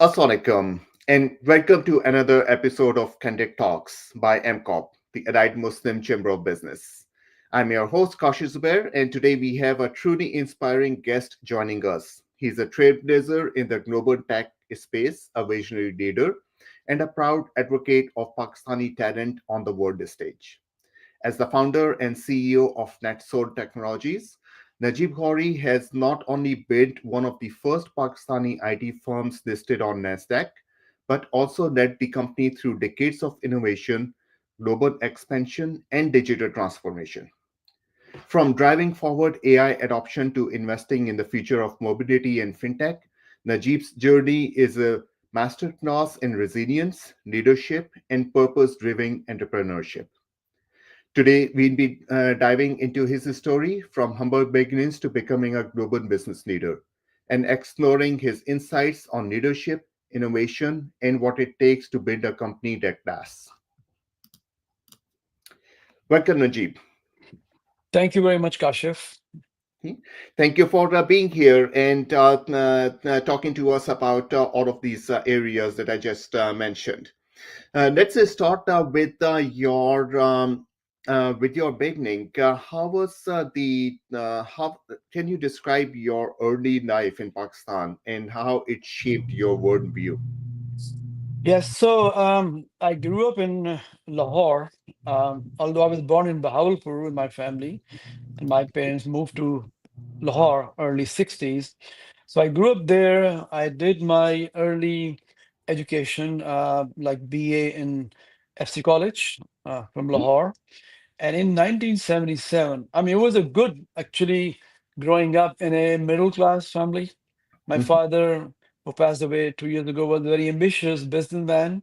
Assalamualaikum, and welcome to another episode of CandidTalks by AMCOB, the Allied Muslim Chamber of Business. I'm your host, Kashif Zubair, and today we have a truly inspiring guest joining us. He's a trailblazer in the global tech space, a visionary leader, and a proud advocate of Pakistani talent on the world stage. As the founder and CEO of NetSol Technologies, Najeeb Ghauri has not only built one of the first Pakistani IT firms listed on NASDAQ, but also led the company through decades of innovation, global expansion, and digital transformation. From driving forward AI adoption to investing in the future of mobility and fintech, Najeeb's journey is a masterclass in resilience, leadership, and purpose driven entrepreneurship. Today, we'll be diving into his story from humble beginnings to becoming a global business leader and exploring his insights on leadership, innovation, and what it takes to build a company that lasts. Welcome, Najib. Thank you very much, Kashif. Thank you for being here and talking to us about all of these areas that I just mentioned. Let's start with your beginning. How was the how can you describe your early life in Pakistan and how it shaped your worldview? Yes, so I grew up in Lahore, although I was born in Bahawalpur with my family, and my parents moved to Lahore early 60s. So I grew up there. I did my early education, like BA in FC College from Mhm, Lahore. And in 1977, I mean, it was a good, actually, growing up in a middle class family. My mhm, father, who passed away 2 years ago, was a very ambitious businessman,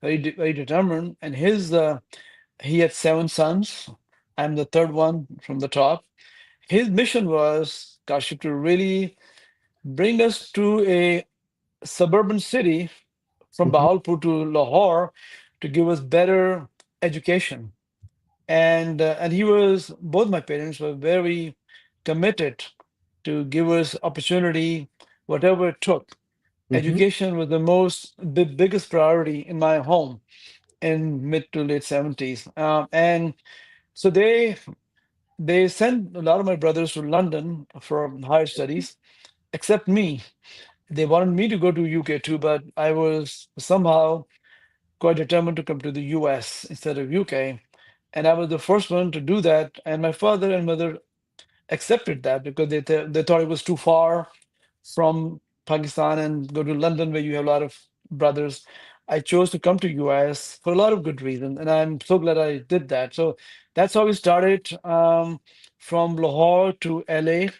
very determined, and he had seven sons. I'm the third one from the top. His mission was, Kashif, to really bring us to a suburban city from mhm, Bahawalpur to Lahore to give us better education. And he was, both my parents were very committed to give us opportunity, whatever it took. mhm, Education was the biggest priority in my home in mid to late 70s. And so they sent a lot of my brothers to London for higher studies, except me. They wanted me to go to UK too, but I was somehow quite determined to come to the US instead of UK. And I was the first one to do that. And my father and mother accepted that because they thought it was too far from Pakistan and go to London where you have a lot of brothers. I chose to come to US for a lot of good reasons, and I'm so glad I did that. So that's how we started from Lahore to LA,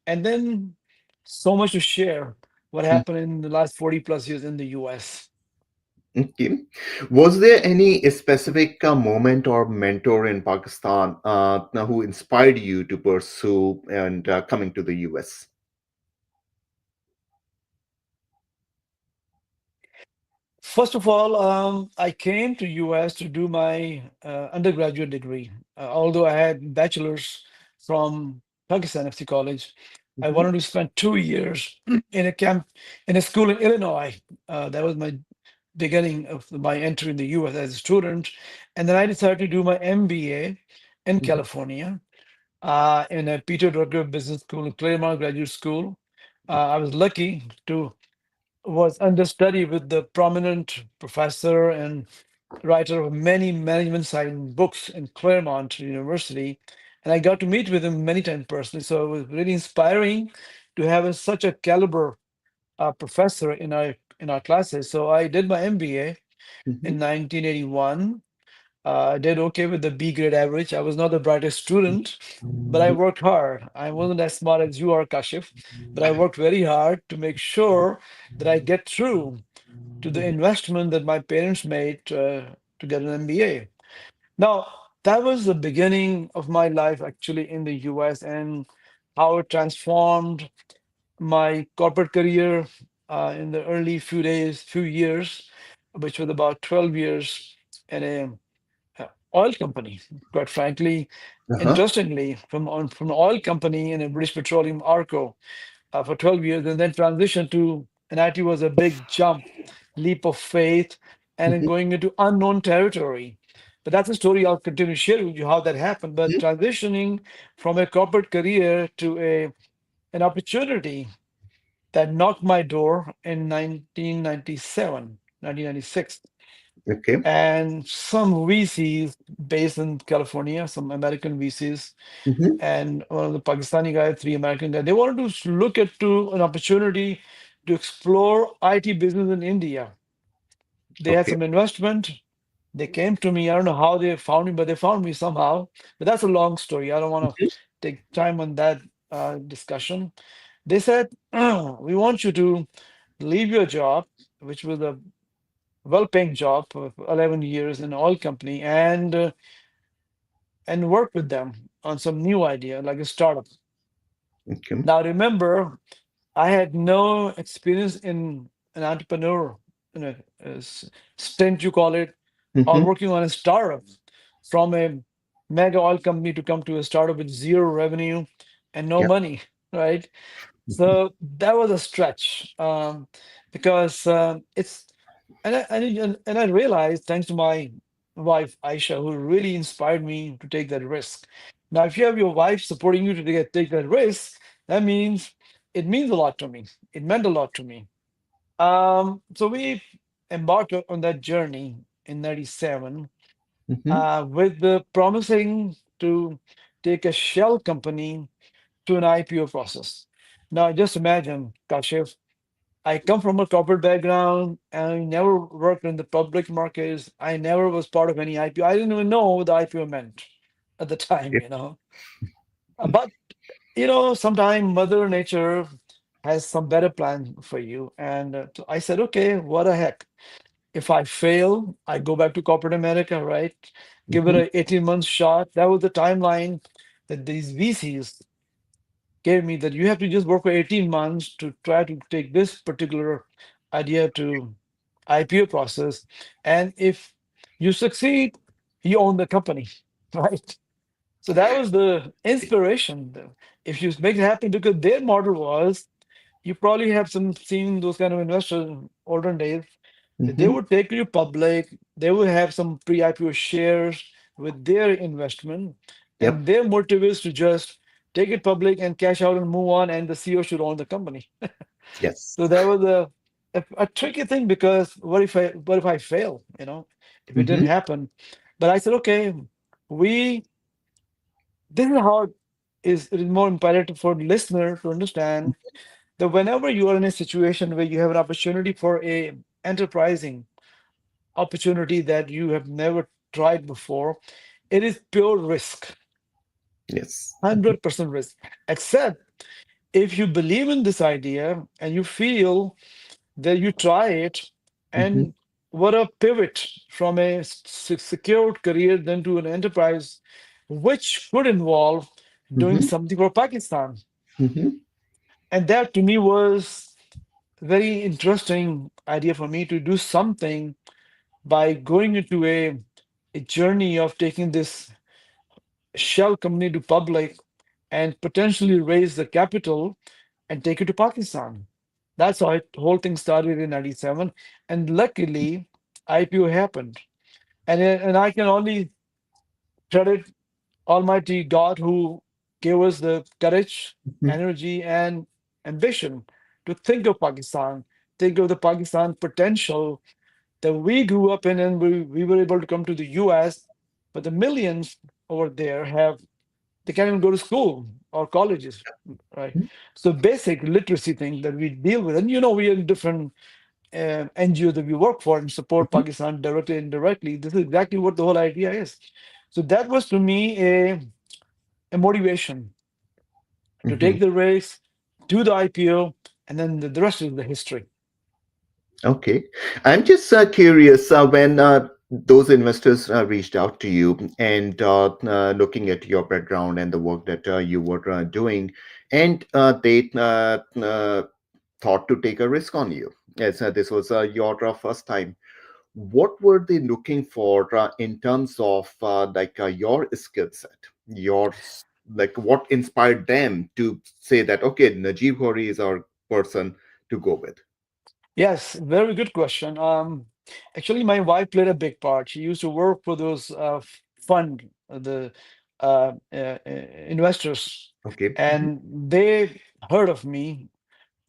and then so much to share what mhm. happened in the last 40 plus years in the US. Okay. Was there any specific moment or mentor in Pakistan who inspired you to pursue and coming to the US? First of all, I came to US to do my undergraduate degree. Although I had bachelor's from Pakistan FC College, I Mhm, wanted to spend 2 years in a camp in a school in Illinois. That was my beginning of my entry in the US as a student. And then I decided to do my MBA in mhm, California in a Peter Drucker Business School, Claremont Graduate School. I was lucky to was understudy with the prominent professor and writer of many management science books in Claremont University. And I got to meet with him many times personally. So it was really inspiring to have such a caliber professor in our classes. So I did my MBA mhm, in 1981. I did okay with the B grade average. I was not the brightest student, but I mhm, worked hard. I wasn't as smart as you are, Kashif, but I worked very hard to make sure that I get through to the investment that my parents made to get an MBA. Now, that was the beginning of my life actually in the US and how it transformed my corporate career in the early few years, which was about 12 years in a oil company, quite frankly. uh-huh, Interestingly, from an oil company in a British Petroleum ARCO for 12 years, and then transitioned to and IT was a big jump, leap of faith, and then Mhm. going into unknown territory. But that's a story I'll continue to share with you how that happened. But Mhm. transitioning from a corporate career to an opportunity that knocked my door in 1997, 1996. Okay. And some VCs based in California, some American VCs, Mhm. and one of the Pakistani guys, three American guys, they wanted to look at to an opportunity to explore IT business in India. They had Okay. some investment. They came to me. I don't know how they found me, but they found me somehow. But that's a long story. I don't want to Mhm. take time on that discussion. They said, we want you to leave your job, which was a well-paying job for 11 years in an oil company, and work with them on some new idea, like a startup. Okay. Now, remember, I had no experience in an entrepreneur, you know, stint, you call it, or Mhm. working on a startup from a mega oil company to come to a startup with zero revenue and no Yeah. money, right? Mhm. So that was a stretch because it's and I realized thanks to my wife Aisha, who really inspired me to take that risk. Now, if you have your wife supporting you to take that risk, that means it means a lot to me. It meant a lot to me. So we embarked on that journey in '97 Mhm. with the promising to take a shell company to an IPO process. Now, just imagine, Kashif, I come from a corporate background and I never worked in the public markets. I never was part of any IPO. I didn't even know what the IPO meant at the time, Yeah. you know. But, you know, sometime Mother Nature has some better plan for you. And so I said, okay, what the heck? If I fail, I go back to corporate America, right? Give it Mhm. a 18 month shot. That was the timeline that these VCs gave me, that you have to just work for 18 months to try to take this particular idea to IPO process. And if you succeed, you own the company, right? So that was the inspiration. If you make it happen, because their model was, you probably have some seen those kind of investors in olden days, that they Mhm. would take you public, they would have some pre-IPO shares with their investment, and Yep. their motive is to just take it public and cash out and move on, and the CEO should own the company. Yes. So that was a tricky thing, because what if I fail, you know, if it didn't Mhm. happen. But I said, okay, we this is how it is more imperative for the listener to understand that whenever you are in a situation where you have an opportunity for a enterprising opportunity that you have never tried before, it is pure risk, Yes. Mhm. 100% risk. Except if you believe in this idea and you feel that you try it, Mhm. and what a pivot from a secured career then to an enterprise, which could involve doing Mhm. something for Pakistan. Mhm. And that to me was very interesting idea for me to do something by going into a journey of taking this shell company to public and potentially raise the capital and take it to Pakistan. That's how the whole thing started in '97. And luckily, IPO happened. And I can only credit Almighty God, who gave us the courage, Mhm. energy, and ambition to think of Pakistan, think of the Pakistan potential that we grew up in, and we were able to come to the US. But the millions over there they can't even go to school or colleges, right? Mhm. So basic literacy thing that we deal with. And you know, we are in different NGO that we work for and support Mhm. Pakistan directly and indirectly. This is exactly what the whole idea is. So that was to me a motivation to Mhm. take the race, do the IPO, and then the rest is the history. Okay. I'm just curious when those investors reached out to you and looking at your background and the work that you were doing, and they thought to take a risk on you, as this was your first time. What were they looking for in terms of your skill set, like what inspired them to say that, okay, Najeeb Ghauri is our person to go with? Yes, very good question. Actually, my wife played a big part. She used to work for those fund, the investors, Okay. and they heard of me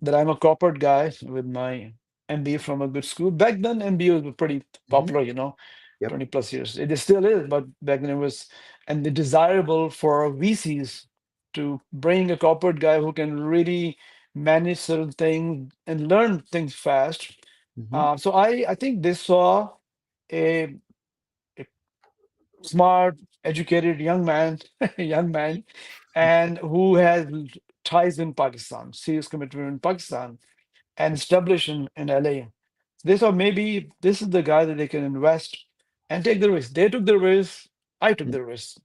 that I'm a corporate guy with my MBA from a good school. Back then, MBA was pretty Hmm. popular, 20 Yep. plus years. It still is, but back then it was, and it's desirable for VCs to bring a corporate guy who can really manage certain things and learn things fast. Hmm. So I think they saw a, a smart, educated young man, young man, and who has ties in Pakistan, serious commitment in Pakistan, and established in LA. They thought maybe this is the guy that they can invest and take the risk. They took the risk. I took the risk.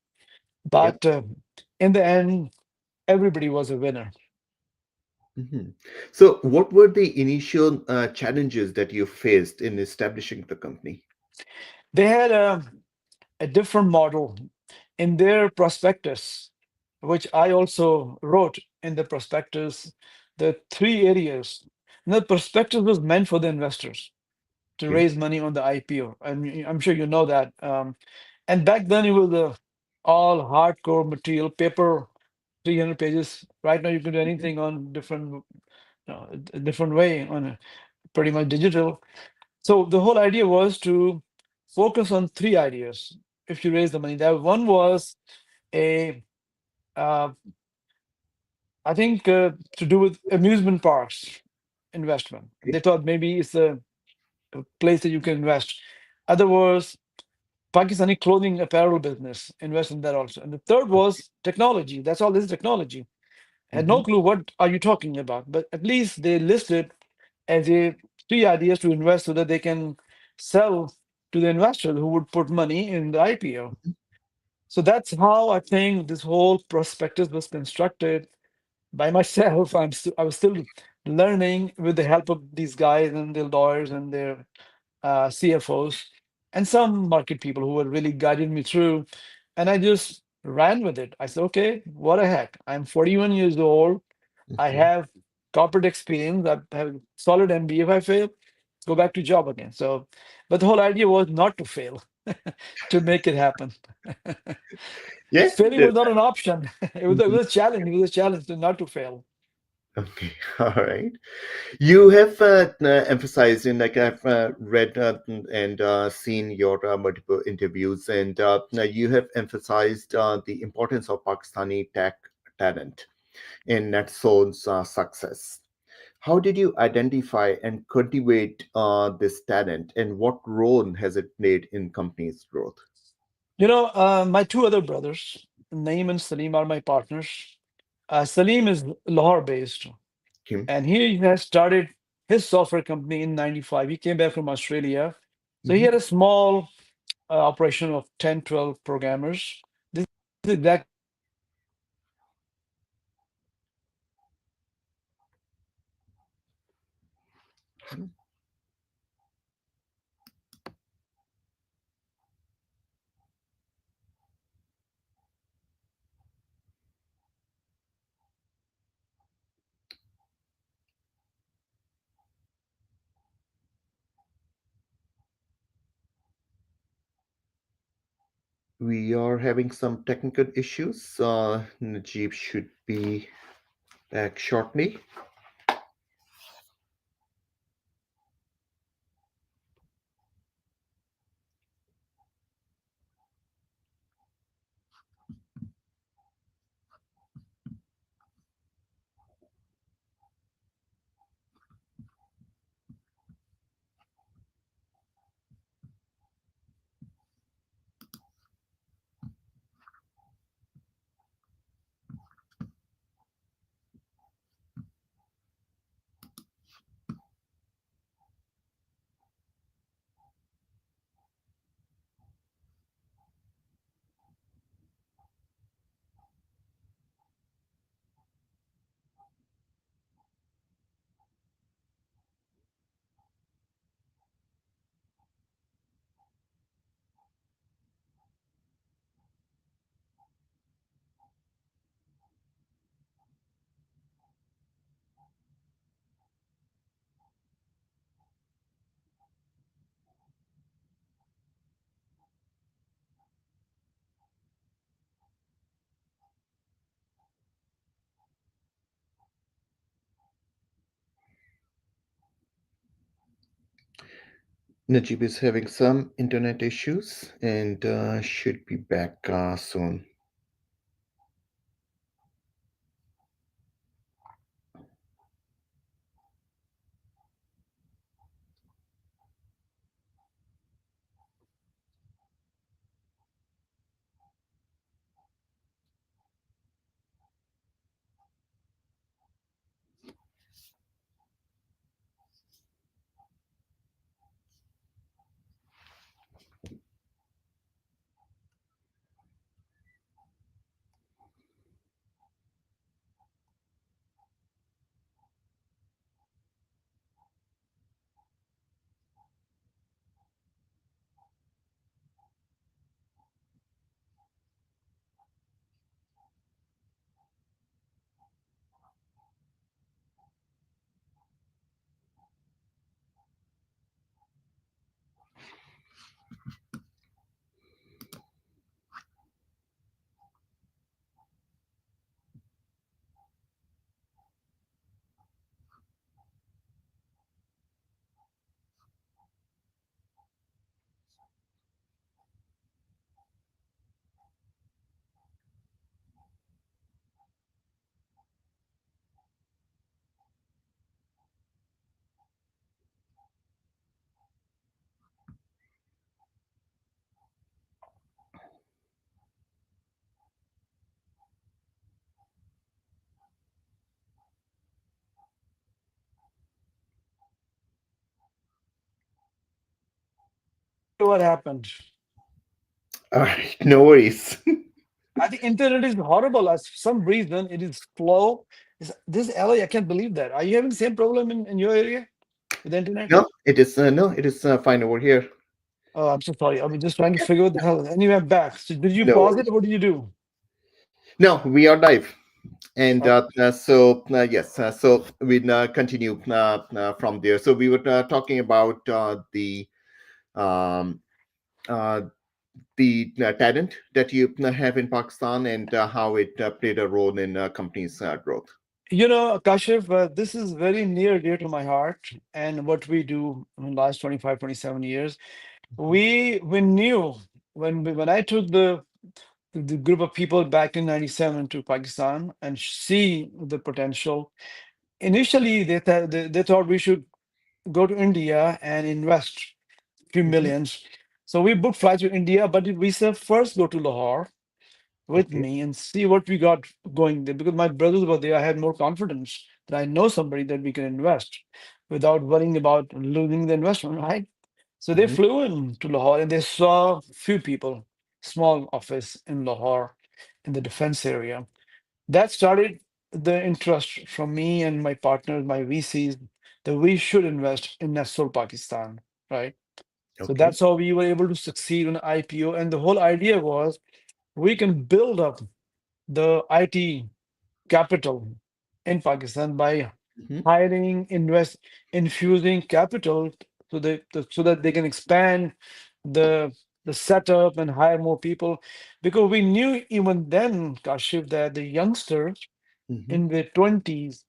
Yep. But in the end, everybody was a winner. Hmm. So, what were the initial challenges that you faced in establishing the company? They had a different model in their prospectus, which I also wrote in the prospectus, the three areas. And the prospectus was meant for the investors to Okay. raise money on the IPO. And I'm sure you know that. And back then it was all hardcore material, paper, 300 pages. Right now you can do Mhm. anything on different, a different way on pretty much digital. So the whole idea was to focus on three ideas if you raise the money. That one was a, uh, I think, to do with amusement parks investment. They Okay. thought maybe it's a place that you can invest. Other was Pakistani clothing apparel business, invest in that also. And the third Okay. was technology. That's all this is technology. I had no Hmm. clue what are you talking about, but at least they listed as a three ideas to invest so that they can sell to the investor who would put money in the IPO. So that's how I think this whole prospectus was constructed by myself. I was still learning with the help of these guys and their lawyers and their CFOs and some market people who were really guiding me through. And I just ran with it. I said, okay, what the heck? I'm 41 years old. I Hmm. have corporate experience. I have a solid MBA. If I fail, go back to job again. So, but the whole idea was not to fail, to make it happen. Yeah. Failing was not an option. It Mhm. was a challenge. It was a challenge to not to fail. Okay. All right. You have emphasized, and like I've read and seen your multiple interviews, and you have emphasized the importance of Pakistani tech talent in NetSol's success. How did you identify and cultivate this talent, and what role has it played in company's growth? My two other brothers, Naeem and Salim, are my partners. Salim is Lahore based, Kim? and he has started his software company in 95. He came back from Australia. So he Hmm. had a small operation of 10, 12 programmers. This is exactly We are having some technical issues. Najeeb should be back shortly. Najib is having some internet issues and should be back soon. What happened? All right, no worries. I think internet is horrible. As for some reason, it is slow. This LA, I can't believe that. Are you having the same problem in your area with the internet? No, it is fine over here. Oh, I'm so sorry. I was just trying to figure out the hell. Anyway, I'm back. So did you No pause it worries. or what did you do? No, we are live. And Oh, yes, so we continue from there. So we were talking about um, uh, the talent that you have in Pakistan and how it played a role in companies' growth. Kashif, this is very near dear to my heart and what we do in the last 25, 27 years. We knew when I took the group of people back in 97 to Pakistan and see the potential. Initially, they thought we should go to India and invest few Mhm. millions. So we booked flights to India, but we said first go to Lahore with Okay. me and see what we got going there. Because my brothers were there, I had more confidence that I know somebody that we can invest without worrying about losing the investment, right? So they Mhm. flew in to Lahore and they saw few people, small office in Lahore in the defense area. That started the interest from me and my partners, my VCs, that we should invest in NetSol Pakistan, right? So Okay. that's how we were able to succeed on IPO. And the whole idea was we can build up the IT capital in Pakistan by Mhm. hiring, infusing capital so that they can expand the the setup and hire more people. Because we knew even then, Kashif, that the youngsters Mhm. in their 20s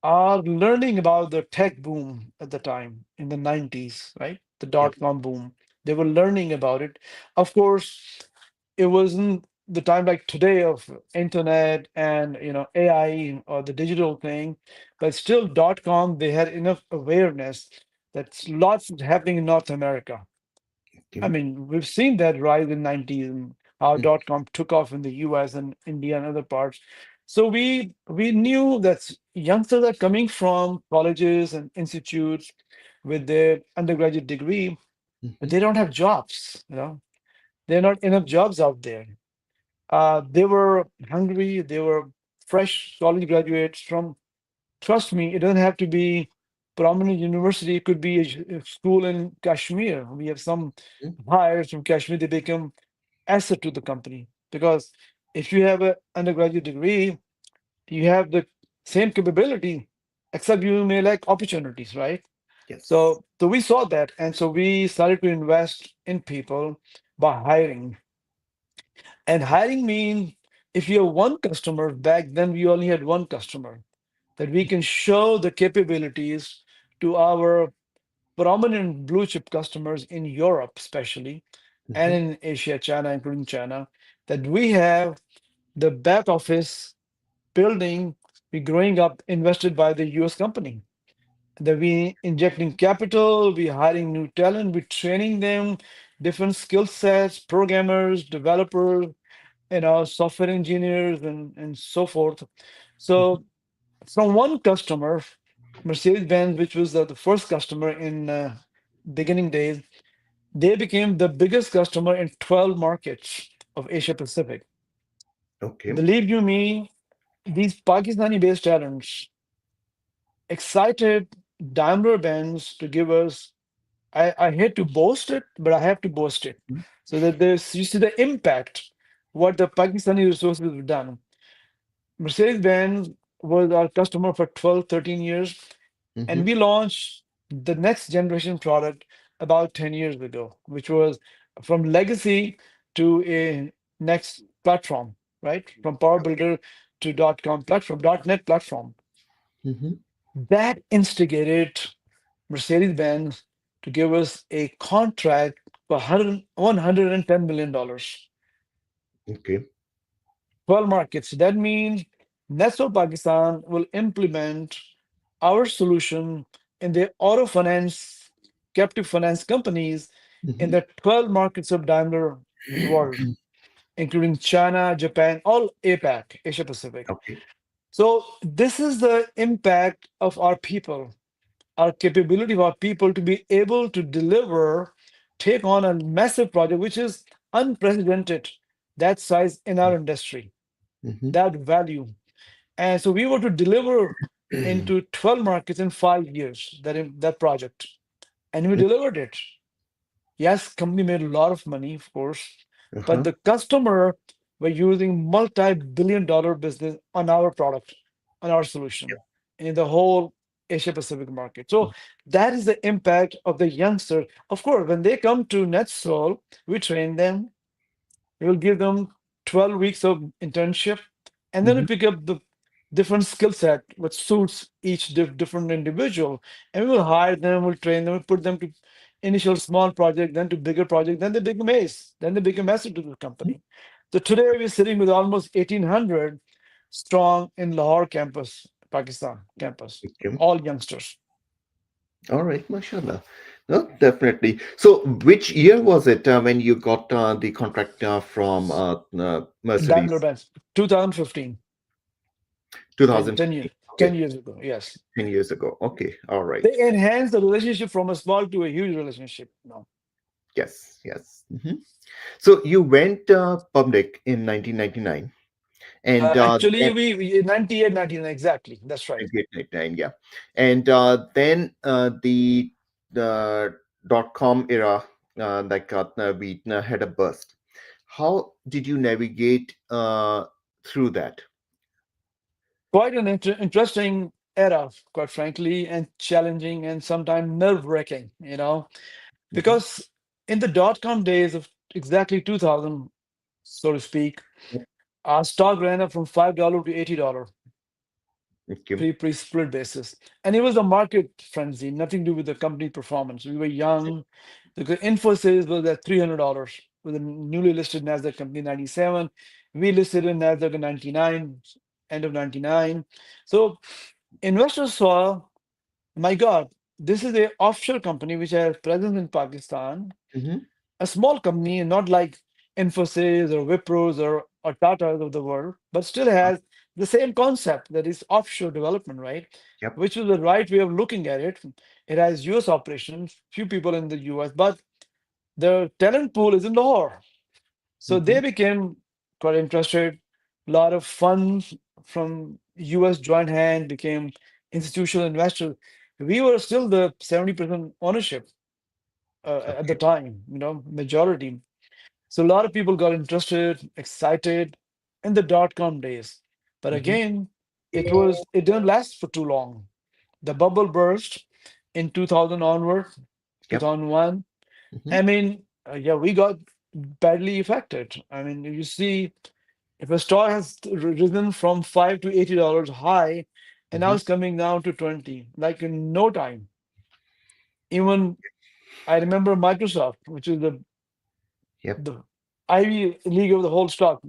are learning about the tech boom at the time in the 90s, right? The Yep. dot-com boom. They were learning about it. Of course, it wasn't the time like today of internet and AI or the digital thing, but still dot-com, they had enough awareness that lots is happening in North America. I Okay. mean, we've seen that rise in 90s and how Mm. dot-com took off in the US and India and other parts. So we knew that youngsters are coming from colleges and institutes with their undergraduate degree, but Mhm. they don't have jobs. There are not enough jobs out there. They were hungry, they were fresh college graduates from, trust me, it doesn't have to be prominent university, it could be a school in Kashmir. We have some Mm. hires from Kashmir, they become asset to the company because if you have an undergraduate degree, you have the same capability, except you may lack opportunities, right? Yes. So we saw that, and so we started to invest in people by hiring. And hiring means if you have one customer, back then we only had one customer, that we can show the capabilities to our prominent blue chip customers in Europe, especially, and Mhm. in Asia, China, including China, that we have the back office building, we growing up invested by the US company. That we injecting capital, we hiring new talent, we training them, different skill sets, programmers, developers, software engineers, and so forth. Mhm. So from one customer, Mercedes-Benz, which was the first customer in beginning days, they became the biggest customer in 12 markets of Asia Pacific. Okay. Believe you me, these Pakistani-based talents excited Daimler-Benz to give us. I hate to boast it, but I have to boast it, Mhm. so that there's you see the impact what the Pakistani resources have done. Mercedes-Benz was our customer for 12, 13 years, and Mhm. we launched the next generation product about 10 years ago, which was from legacy to a next platform, right? From Power Okay. Builder to .com platform, .net platform. Mhm. That instigated Mercedes-Benz to give us a contract for $110 million. Okay. 12 markets. That means NetSol Pakistan will implement our solution in the auto finance, captive finance companies in Mhm. the 12 markets of Daimler world, including China, Japan, all APAC, Asia Pacific. Okay. So this is the impact of our people, our capability of our people to be able to deliver, take on a massive project, which is unprecedented, that size in our industry, Mhm. that value. And so we were to deliver into 12 markets in 5 years, that project. And we delivered it. Yes, company made a lot of money, of course, but Uh-huh. the customer were using multi-billion dollar business on our product, on our Yep. solution in the whole Asia Pacific market. So that is the impact of the youngster. Of course, when they come to NetSol, we train them. We will give them 12 weeks of internship, and then we Mhm. pick up the different skill set what suits each different individual, and we will hire them, we'll train them, we'll put them to initial small project, then to bigger project, then they become ace, then they become asset to the company. So today we're sitting with almost 1,800 strong in Lahore campus, Pakistan campus, Okay. all youngsters. All right, mashallah. No, definitely. So, which year was it when you got the contract from Daimler Mercedes? Benz, 2015, 10 2015. years, 10 Okay, years ago, yes. 10 years ago. Okay, all right. They enhance the relationship from a small to a huge relationship now. Yes, yes. So, you went public in 1999, and Actually, then we 98, 99, exactly. That's right. 1999, yeah. And then the dot-com era, we had a burst. How did you navigate through that? Quite an interesting era, quite frankly, and challenging and sometimes nerve-wracking, Mhm. because in the dot-com days of exactly 2000, so to speak, our stock ran up from $5 to $80 Okay. pre-split basis. And it was a market frenzy, nothing to do with the company performance. We were young. The Infosys was at $300 with a newly listed NASDAQ company in 97. We listed in NASDAQ in 99, end of 99. So investors saw, my God, this is a offshore company which has presence in Pakistan, Hmm. a small company, not like Infosys or Wipros or Tatas of the world, but still has the same concept that is offshore development, right? Yep. Which is the right way of looking at it. It has US operations, few people in the US, but the talent pool is in Lahore. So Hmm. they became quite interested. A lot of funds from US joint hand became institutional investors. We were still the 70% ownership at the Okay. time, majority. So a lot of people got interested, excited in the dot-com days. But Hmm. again, it didn't last for too long. The bubble burst in 2000 onward, Yep. 2001. Hmm. I mean, yeah, we got badly affected. I mean, you see, if a stock has risen from $5 to $80 high, and now Hmm. it's coming down to 20, like in no time. Even I remember Microsoft, which is Yep. the Ivy League of the whole stock.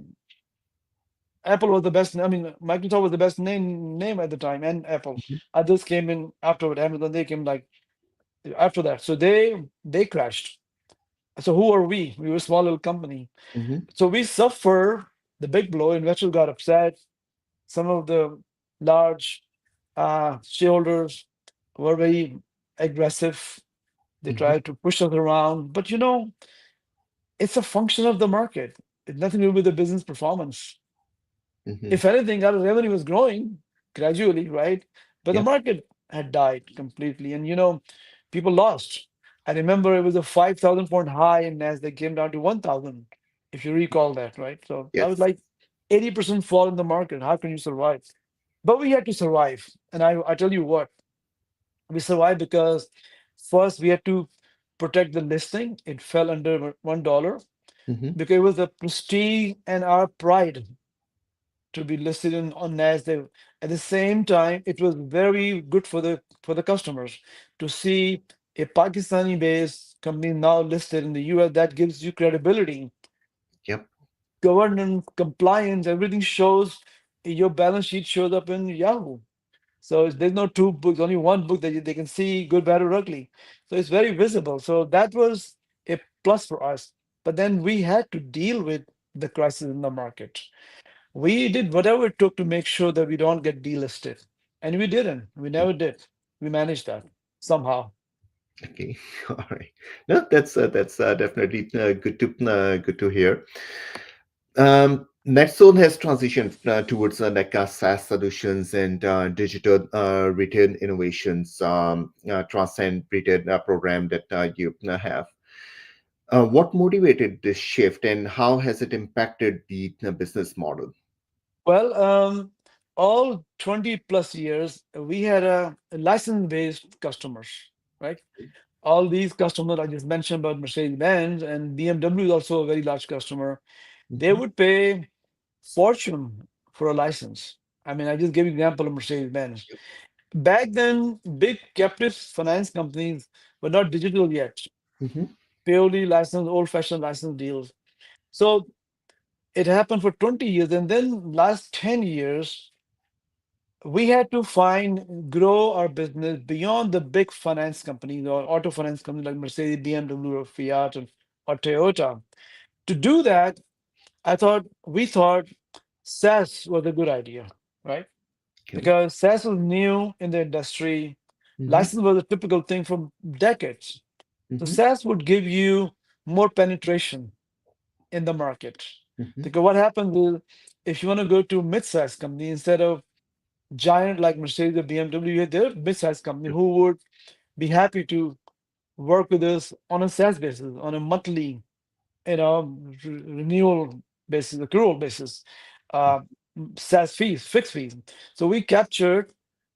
Apple was the best. I mean, Microsoft was the best name at the time, and Apple. Mhm. Others came in afterward. Amazon, they came like after that. So they crashed. So who are we? We were a small little company. Mhm. So we suffer the big blow. Investors got upset. Some of the large shareholders were very aggressive. They Mhm. tried to push us around. But it's a function of the market. It's nothing to do with the business performance. Mhm. If anything, our revenue was growing gradually, right? But the Yep. market had died completely. And people lost. I remember it was a 5,000 point high and NASDAQ came down to 1,000, if you recall that, right? So that was Yes. like 80% fall in the market. How can you survive? But we had to survive. And I tell you what, we survived because first we had to protect the listing. It fell under $1 Mhm. because it was the prestige and our pride to be listed on NASDAQ. At the same time, it was very good for the customers to see a Pakistani-based company now listed in the US. That gives you credibility, Yep. governance, compliance, everything shows. Your balance sheet shows up in Yahoo. So there's no two books, only one book that they can see good, bad, or ugly. So it's very visible. So that was a plus for us. But then we had to deal with the crisis in the market. We did whatever it took to make sure that we don't get delisted. And we didn't. We never did. We managed that somehow. Okay. All right. No, that's definitely good to hear. NetSol has transitioned towards SaaS solutions and digital retail innovations, transcend retail program that you have. What motivated this shift, and how has it impacted the business model? Well, all 20 plus years, we had a license-based customers, right? All these customers I just mentioned about Mercedes-Benz and BMW is also a very large customer. They Mhm. would pay fortune for a license. I mean, I just gave you an example of Mercedes-Benz. Back then, big captive finance companies were not digital yet, Mhm. purely licensed, old-fashioned license deals. So it happened for 20 years, and then last 10 years, we had to grow our business beyond the big finance companies or auto finance companies like Mercedes, BMW, or Fiat, or Toyota. To do that, we thought SaaS was a good idea, right? Okay. Because SaaS was new in the industry. Mhm. License was a typical thing for decades. So Mhm. SaaS would give you more penetration in the market. Mhm. Because what happens is if you want to go to mid-sized company instead of giant like Mercedes or BMW, they're mid-sized company who would be happy to work with us on a SaaS basis, on a monthly, renewal basis, accrual basis, uh, SaaS fees, fixed fees. So we captured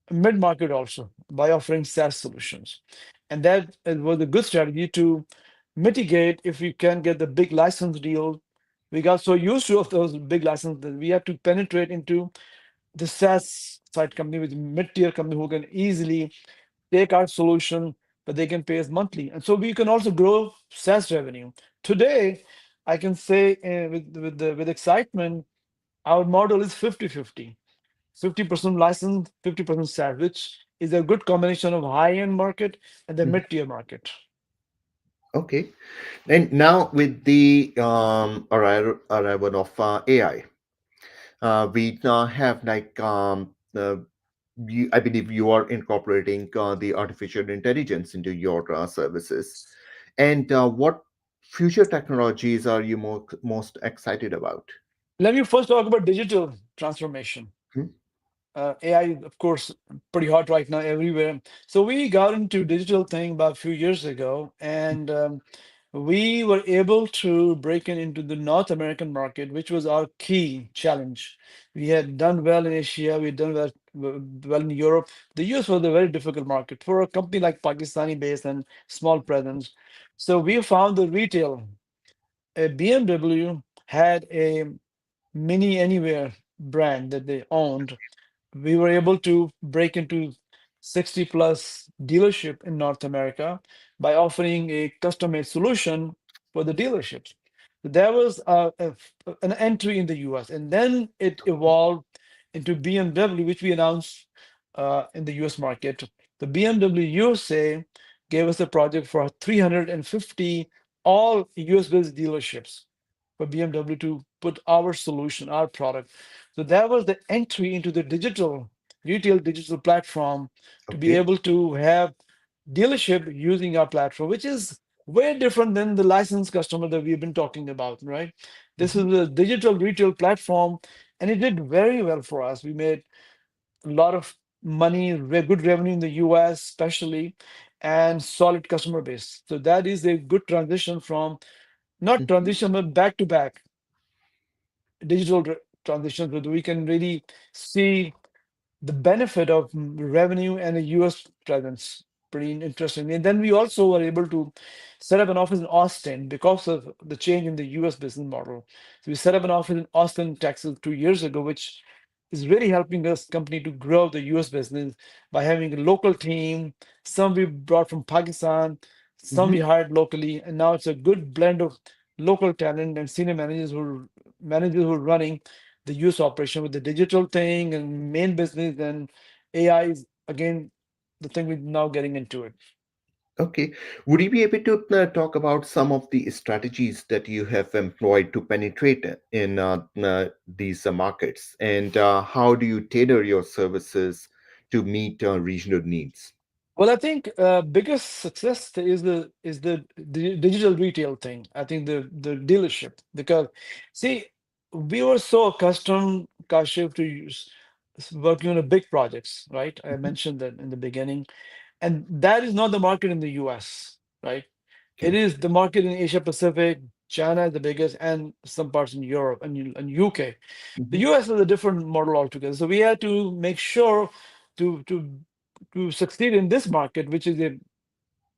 mid-market also by offering SaaS solutions. And that was a good strategy to mitigate if we can get the big license deal. We got so used to of those big licenses that we had to penetrate into the SaaS side company with mid-tier company who can easily take our solution, but they can pay us monthly. And so we can also grow SaaS revenue. Today, I can say with excitement, our model is 50-50. 50% license, 50% SaaS, which is a good combination of high-end market and the Mhm. mid-tier market. Okay. And now with the arrival of AI, we have I believe you are incorporating the artificial intelligence into your services. And what future technologies are you most excited about? Let me first talk about digital transformation. Hmm. AI, of course, pretty hot right now everywhere. So we got into digital thing about a few years ago, and we were able to break into the North American market, which was our key challenge. We had done well in Asia, we had done well in Europe. The US was a very difficult market for a company like Pakistani based and small presence. So we found the retail. BMW had a Mini Anywhere brand that they owned. We were able to break into 60 plus dealership in North America by offering a custom-made solution for the dealerships. There was an entry in the US, and then it evolved into BMW, which we announced in the US market. The BMW USA gave us a project for 350 all US-based dealerships for BMW to put our solution, our product. So that was the entry into the retail digital platform to be Okay. able to have dealership using our platform, which is way different than the licensed customer that we've been talking about, right? This Hmm. is a digital retail platform, and it did very well for us. We made a lot of money, good revenue in the US, especially, and solid customer base. So that is a good transition from not transition, but back to back digital transitions, where we can really see the benefit of revenue and a US presence. Pretty interesting. And then we also were able to set up an office in Austin because of the change in the US business model. So we set up an office in Austin, Texas 2 years ago, which is really helping us company to grow the US business by having a local team. Some we brought from Pakistan, some we Hmm. hired locally, and now it's a good blend of local talent and senior managers who are running the use operation with the digital thing and main business, and AI is again the thing we're now getting into it. Okay. Would you be able to talk about some of the strategies that you have employed to penetrate in these markets, and how do you tailor your services to meet regional needs? Well, I think biggest success is the digital retail thing. I think the dealership, because see, we were so accustomed, Kashif, to working on a big projects, right? I Hmm. mentioned that in the beginning, and that is not the market in the US, right? It Okay. is the market in Asia Pacific. China is the biggest, and some parts in Europe and UK. The Hmm. US is a different model altogether. So we had to make sure to to to succeed in this market, which is a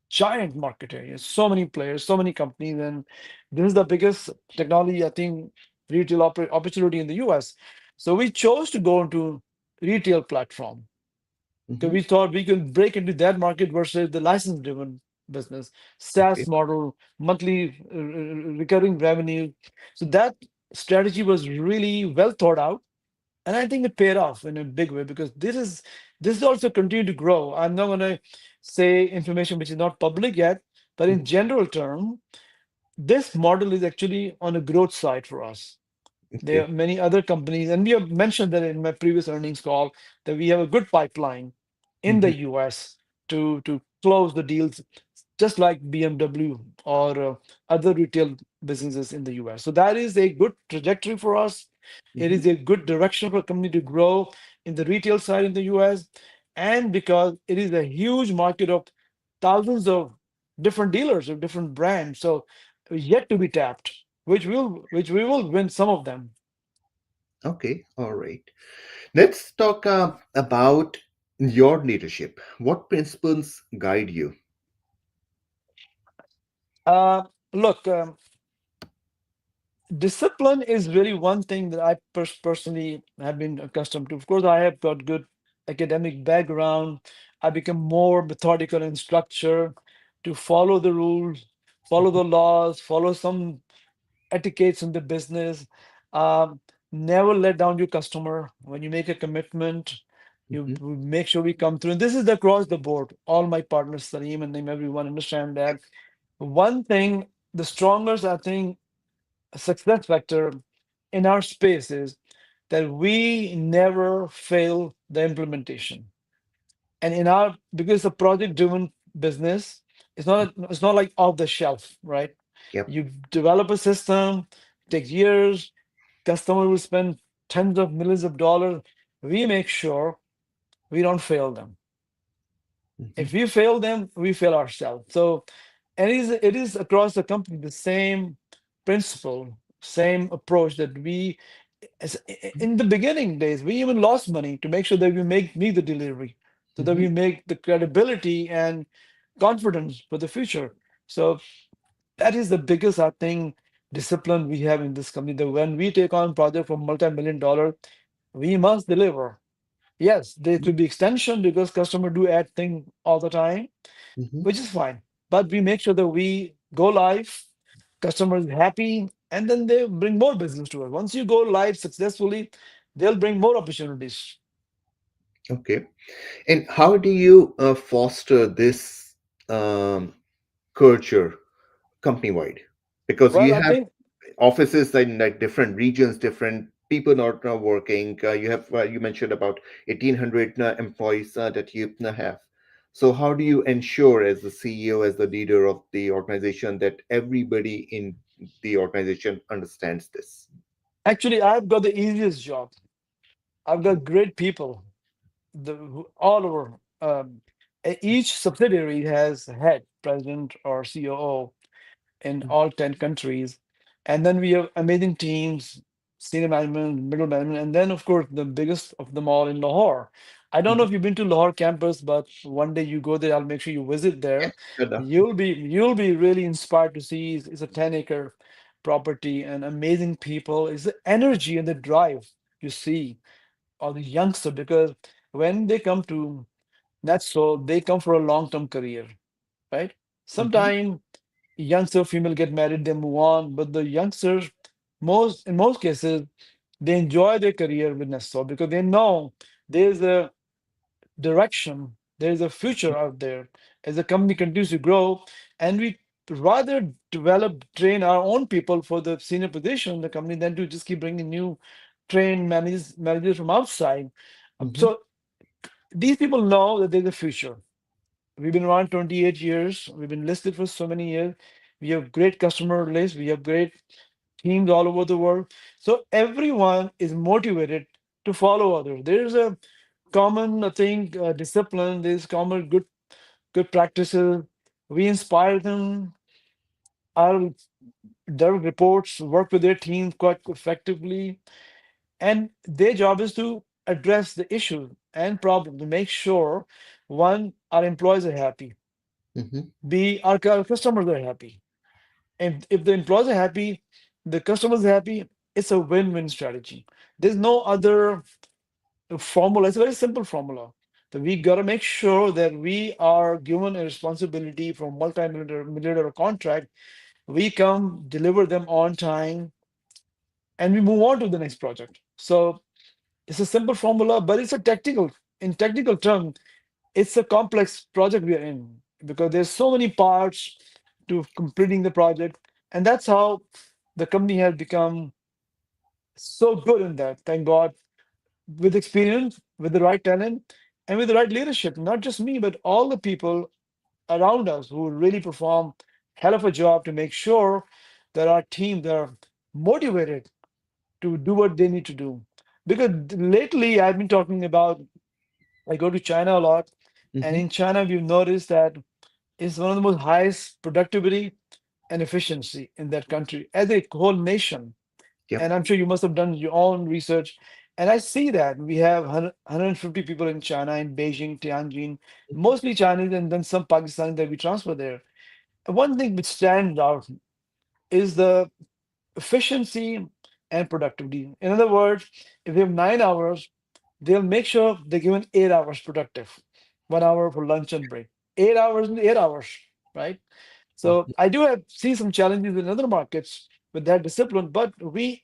giant market area. So many players, so many companies, and this is the biggest technology, I think, retail opportunity in the US. So we chose to go into retail platform because Hmm. we thought we could break into that market versus the license-driven business, SaaS Okay. model, monthly recurring revenue. So that strategy was really well thought out, and I think it paid off in a big way because this is also continue to grow. I'm not going to say information which is not public yet, but in Hmm. general term, this model is actually on a growth side for us. There are Okay. many other companies, and we have mentioned that in my previous earnings call, that we have a good pipeline in the Hmm. US to close the deals, just like BMW or other retail businesses in the US. So that is a good trajectory for us. It Hmm. is a good direction for a company to grow in the retail side in the US, and because it is a huge market of thousands of different dealers of different brands, so yet to be tapped, which we will win some of them. Okay. All right. Let's talk about your leadership. What principles guide you? Look, discipline is really one thing that I personally have been accustomed to. Of course, I have got good academic background. I become more methodical in structure to follow the rules, follow the laws, follow some etiquettes in the business. Um, Never let down your customer. When you make a commitment, you Hmm. make sure we come through. And this is across the board. All my partners, Salim and name everyone, understand that. One thing, the strongest, I think, success factor in our space is that we never fail the implementation. And in our, because it's a project driven business, it's not like off the shelf, right? Yep. You develop a system, takes years, customer will spend tens of millions of dollars. We make sure we don't fail them. Hmm. If we fail them, we fail ourselves. So, and it is across the company the same principle, same approach that we, in the beginning days, we even lost money to make sure that we make the delivery, so that Hmm. we make the credibility and confidence for the future. So that is the biggest, I think, discipline we have in this company. That when we take on project for multi-million dollar, we must deliver. Yes, there could be extension because customer do add thing all the time, Hmm. which is fine. But we make sure that we go live, customer is happy, and then they bring more business to us. Once you go live successfully, they'll bring more opportunities. Okay. And how do you foster this um, culture company wide? Because Well, you I have think offices in like different regions, different people not working. You have you mentioned about 1,800 employees that you have. So how do you ensure, as the CEO, as the leader of the organization, that everybody in the organization understands this? actually I've got the easiest job. I've got great people. All over. Each subsidiary has a head, president or COO in all 10 countries. And then we have amazing teams, senior management, middle management, and then, of course, the biggest of them all in Lahore. I don't know Mhm. if you've been to Lahore campus, but one day you go there, I'll make sure you visit Yes, there. enough. You'll be really inspired to see it's a 10-acre property and amazing people. It's the energy and the drive you see or the youngster because when they come to NetSol, they come for a long-term career, right? Hmm. Sometimes youngster female get married, they move on, but the youngsters, in most cases, they enjoy their career with NetSol because they know there's a direction, there's a future out there as the company continues to grow, and we rather develop, train our own people for the senior position in the company than to just keep bringing new trained managers from outside. Hmm. So these people know that there's a future. We've been around 28 years. We've been listed for so many years. We have great customer list. We have great teams all over the world. So everyone is motivated to follow others. There's a common, I think, discipline. There's common good practices. We inspire them. Our direct reports work with their team quite effectively, and their job is to address the issue and problem to make sure one, our employees are happy, Hmm. b, our customers are happy. And if the employees are happy, the customers are happy, it's a win-win strategy. There's no other formula. It's a very simple formula. That we got to make sure that we are given a responsibility from multi-million dollar contract. We come deliver them on time and we move on to the next project. So it's a simple formula, but it's a technical, in technical term, it's a complex project we are in because there's so many parts to completing the project. And that's how the company has become so good in that. Thank God, with experience, with the right talent, and with the right leadership. Not just me, but all the people around us who really perform hell of a job to make sure that our team they're motivated to do what they need to do. Because lately I've been talking about I go to China a lot, and Hmm. in China we've noticed that it's one of the most highest productivity and efficiency in that country as a whole nation. Yep. And I'm sure you must have done your own research. And I see that we have 150 people in China, in Beijing, Tianjin, mostly Chinese, and then some Pakistani that we transfer there. And one thing which stands out is the efficiency and productivity. In other words, if they have 9 hours, they'll make sure they're given 8 hours productive, 1 hour for lunch and break. 8 hours and 8 hours, right? So Mhm. I do have see some challenges in other markets with that discipline, but we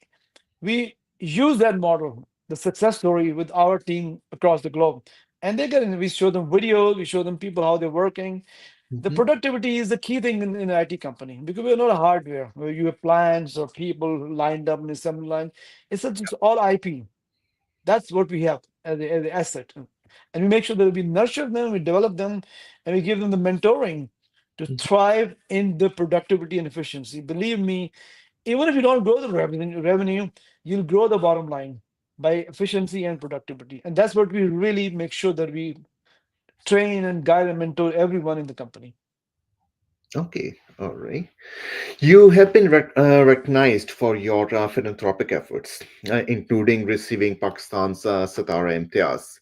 use that model, the success story with our team across the globe. And they get in, we show them videos, we show them people how they're working. The Mhm. productivity is the key thing in an IT company because we're not a hardware where you have plants or people lined up in the assembly line. It's all IP. That's what we have as an asset. And we make sure that we nurture them, we develop them, and we give them the mentoring to Mhm. thrive in the productivity and efficiency. Believe me, even if you don't grow the revenue, you'll grow the bottom line by efficiency and productivity. And that's what we really make sure that we train and guide and mentor everyone in the company. Okay, all right. You have been recognized for your philanthropic efforts, including receiving Pakistan's Satara Imtiaz.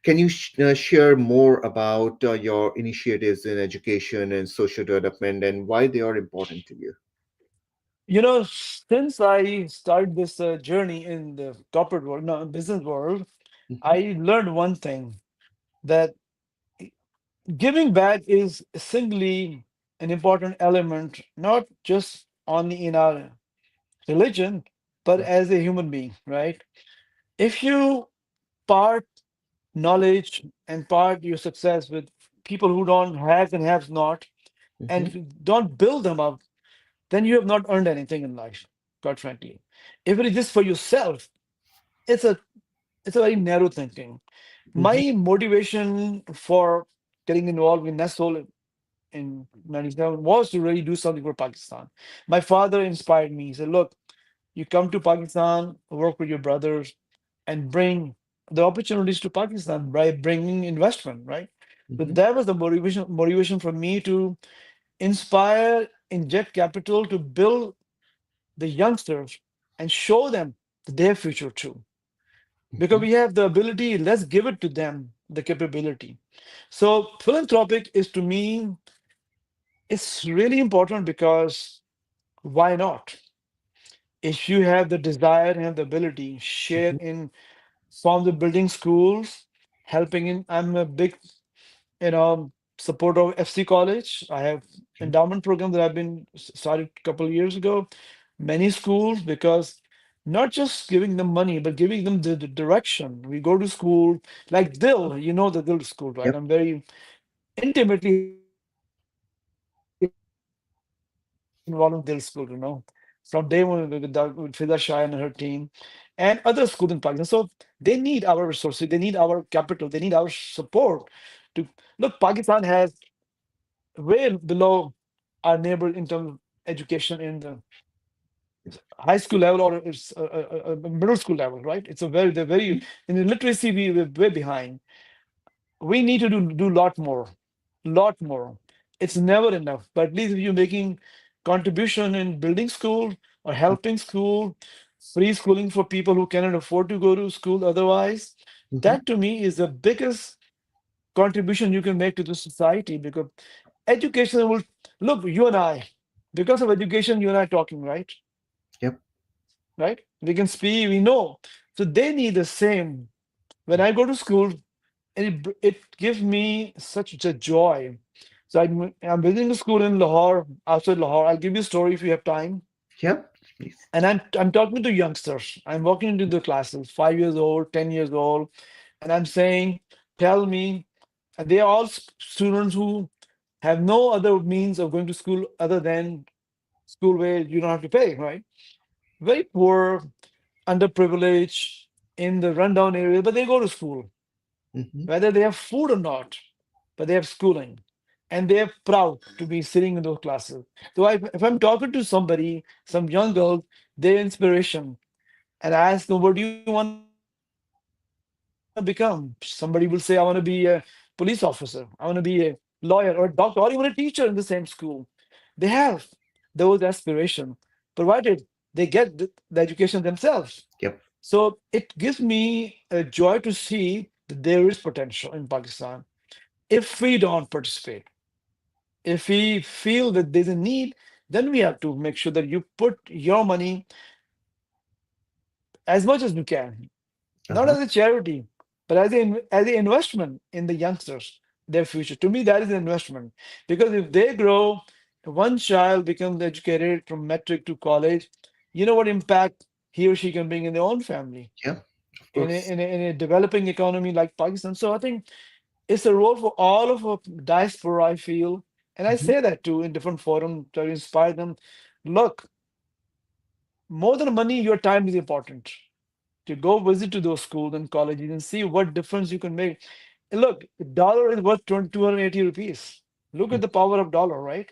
Can you share more about your initiatives in education and social development and why they are important to you? Since I started this journey in the corporate world, no, business world, Mhm. I learned one thing, that giving back is singly an important element, not just only in our religion, but as a human being, right? If you part knowledge and part your success with people who don't have and have not, Mhm. and don't build them up, then you have not earned anything in life, quite frankly. If it is just for yourself, it's a it's a very narrow thinking. Mhm. My motivation for getting involved in NetSol in 97 was to really do something for Pakistan. My father inspired me. He said, look, you come to Pakistan, work with your brothers, and bring the opportunities to Pakistan by bringing investment, right? So Mhm. that was the motivation for me to inspire, inject capital to build the youngsters and show them their future too. Because Mhm. we have the ability, let's give it to them, the capability. So philanthropic is, to me, it's really important because why not? If you have the desire and have the ability, share Mhm. in from the building schools, helping in. I'm a big, you know, supporter of FC College. I have Okay. endowment program that I've been started a couple of years ago. Many schools, because not just giving them money, but giving them the direction. We go to school like Dill, you know the Dill school, right? Yep. I'm very intimately involved in Dill school, from day one with Fiza Shah and her team, and other schools in Pakistan. So they need our resources, they need our capital, they need our support. To look, Pakistan has way below our neighbor in terms of education in the high school level, or it's middle school level, right? It's a very, they're very, in the literacy, we're way behind. We need to do lot more. It's never enough, but at least if you're making contribution in building school or helping school, free schooling for people who cannot afford to go to school otherwise, Mhm. that to me is the biggest contribution you can make to the society, because education will, look, you and I, because of education, you and I talking, Yep. right, we can speak, we know. So they need the same. When I go to school, and it gives me such a joy. So I'm visiting a school in Lahore, outside Lahore. I'll give you a story if you have time. Yep. Please. And I'm talking to youngsters. I'm walking into the classes, 5 years old, 10 years old, and I'm saying, tell me, and they are all students who have no other means of going to school other than school where you don't have to pay, right? Very poor, underprivileged, in the rundown area, but they go to school, Mhm. whether they have food or not, but they have schooling. And they're proud to be sitting in those classes. So if I'm talking to somebody, some young girl, their inspiration, and I ask them, what do you want to become? Somebody will say, I want to be a police officer. I want to be a lawyer or a doctor or even a teacher in the same school. They have those aspirations, provided they get the education themselves. Yep. So it gives me a joy to see that there is potential in Pakistan if we don't participate. If we feel that there's a need, then we have to make sure that you put your money as much as you can, not Uh-huh. as a charity, but as an investment in the youngsters, their future. To me, that is an investment, because if they grow, one child becomes educated from metric to college, you know what impact he or she can bring in their own family Yep. Of in course. in a developing economy like Pakistan. So I think it's a role for all of our diaspora, I feel. And I Mhm. say that too in different forums to inspire them. Look, more than money, your time is important. To go visit to those schools and colleges and see what difference you can make. And look, the dollar is worth 280 rupees. Look at Mm. the power of dollar, right?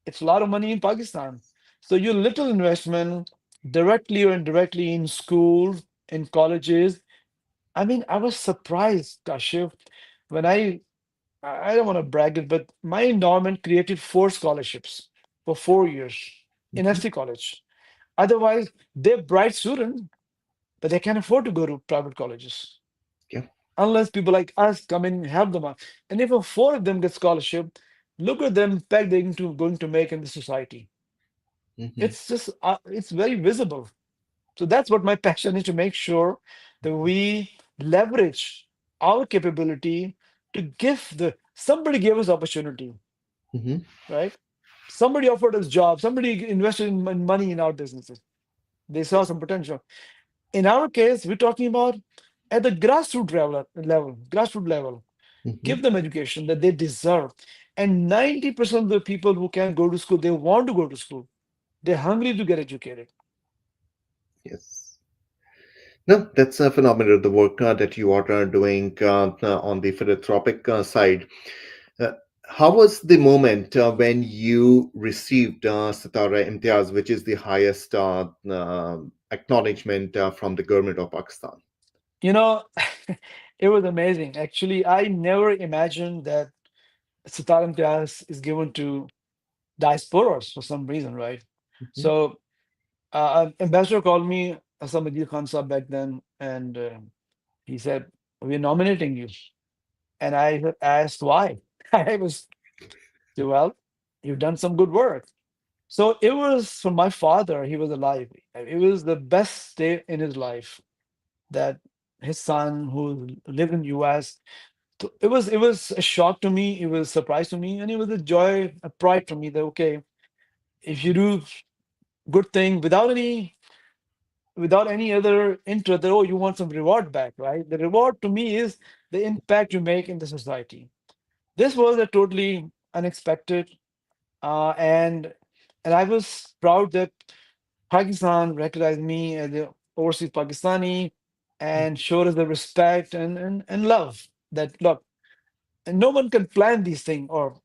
It's a lot of money in Pakistan. So your little investment, directly or indirectly, in schools, in colleges. I mean, I was surprised, Kashif, when I don't want to brag it, but my endowment created 4 scholarships for 4 years in Mhm. FC College. Otherwise, they're bright students, but they can't afford to go to private colleges Yep. unless people like us come in and help them out. And if a four of them get scholarship, look at the impact they're going to make in the society. Mhm. It's just it's very visible. So that's what my passion is, to make sure that we leverage our capability to give the somebody gave us opportunity, Mm-hmm. right? Somebody offered us jobs, somebody invested in money in our businesses. They saw Yes. some potential. In our case, we're talking about at the grassroots level. Mm-hmm. Give them education that they deserve. And 90% of the people who can go to school, they want to go to school. They're hungry to get educated. Yes. No, that's phenomenal. The work that you are doing on the philanthropic side. Uh, how was the moment when you received Satara Imtiaz, which is the highest acknowledgement from the government of Pakistan? You know, it was amazing. Actually, I never imagined that Sitar Imtiaz is given to diasporas for some reason, right? Mhm. So, ambassador called me, Hassan Majid Khan Saab back then, and he said, "We're nominating you." And I asked why. I was, well, you've done some good work. So it was for my father, he was alive. It was the best day in his life that his son, who lived in US, it was a shock to me, it was a surprise to me, and it was a joy, a pride to me that okay, if you do good thing without any other interest, that oh, you want some reward back, right? The reward to me is the impact you make in the society. This was a totally unexpected, and I was proud that Pakistan recognized me as the overseas Pakistani and showed us the respect and love that look, and no one can plan these things. Or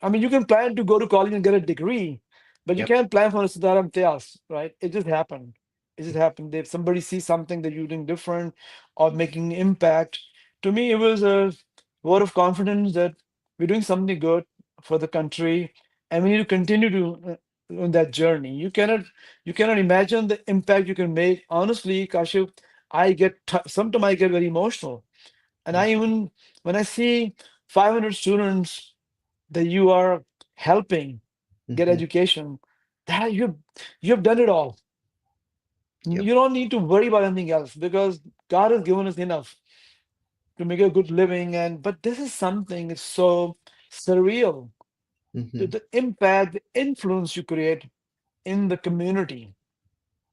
I mean, you can plan to go to college and get a degree, but you Yep. can't plan for a Siddharam Tyas, right? It just happened. It just happened. If somebody sees something that you're doing different or making impact, to me, it was a vote of confidence that we're doing something good for the country, and we need to continue to on that journey. You cannot imagine the impact you can make. Honestly, Kashif, sometimes I get very emotional, and I even when I see 500 students that you are helping get Mm-hmm. education, that you've done it all. Yep. You don't need to worry about anything else because God has given us enough to make a good living. And but this is something that's so surreal. The, Mm-hmm. the impact, the influence you create in the community,